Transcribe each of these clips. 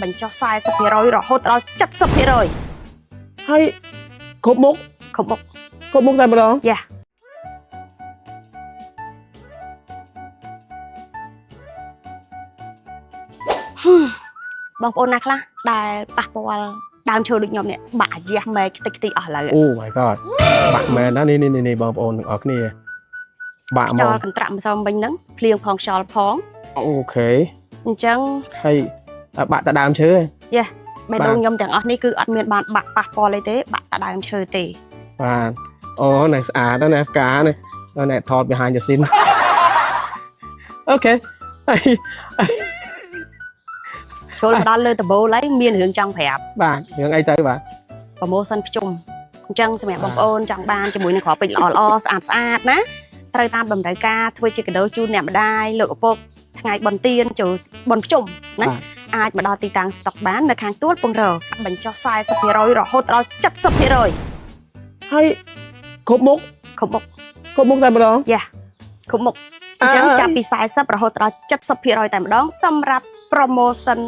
បញ្ចុះ40%រហូតដល់70%ហើយគ្រប់មុខតែម្ដង យ៉ាបងប្អូនណាខ្លះដែលប៉ះពាល់ដើមឈើដូចខ្ញុំនេះបាក់អាយ៉ាស់មែកតិចអស់ឥឡូវ អូ my god បាក់មែនណានេះបងប្អូនទាំងអស់គ្នាបាក់ ខ្យល់កន្ត្រាក់ម្សិលមិញហ្នឹងភ្លៀងផងខ្យល់ផង អូខេ អញ្ចឹង ហើយបាក់តែដើមឈើ យ៉ាបេះដូងខ្ញុំទាំងអស់នេះគឺអត់មានបានបាក់ប៉ះពាល់អីទេបាក់តែដើមឈើទេ បាទអូណែស្អាតណាស់ FK នេះណែថត behind the scene អូខេ ចូលមកដល់លើដំបូលហើយមានរឿងចង់ប្រាប់ បាទរឿងអីទៅបាទ ប្រម៉ូសិនភ្ជុំអញ្ចឹងសម្រាប់បងប្អូនចង់បានជាមួយនឹងគ្រាប់ពេជ្រល្អស្អាតណាត្រូវតាមតម្រូវការធ្វើជាកាដូជូនអ្នកម្ដាយលោកឪពុកថ្ងៃបុណ្យទានចូលបុណ្យភ្ជុំណាអាចមកដល់ទីតាំងស្តុកបាននៅខាងទួលពងរបញ្ចុះ40%រហូតដល់70% ហើយគ្រប់មុខតែម្ដង យ៉ាគ្រប់មុខអញ្ចឹងចាប់ពី40រហូតដល់70%តែម្ដងសម្រាប់ promotion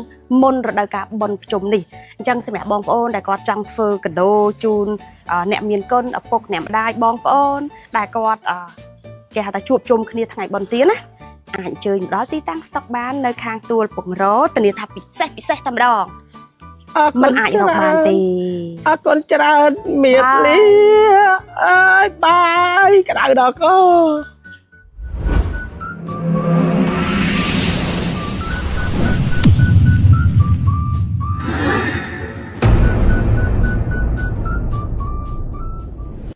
មុនរដូវកាលបុណ្យភ្ជុំនេះអញ្ចឹងសម្រាប់បងប្អូនដែលគាត់ចង់ធ្វើកាដូជូនអ្នកមានគុណឪពុកអ្នកម្ដាយបងប្អូនដែលគាត់គេហៅថាជួបជុំគ្នាថ្ងៃបុណ្យទានណាអាចអញ្ជើញមកដល់ទីតាំងស្តុកបាននៅខាងទួលពងរធានាថាពិសេសតែម្ដងមិនអាចរកបានទេ អរគុណច្រើនមៀបលាអើយបាយក្តៅដល់កោ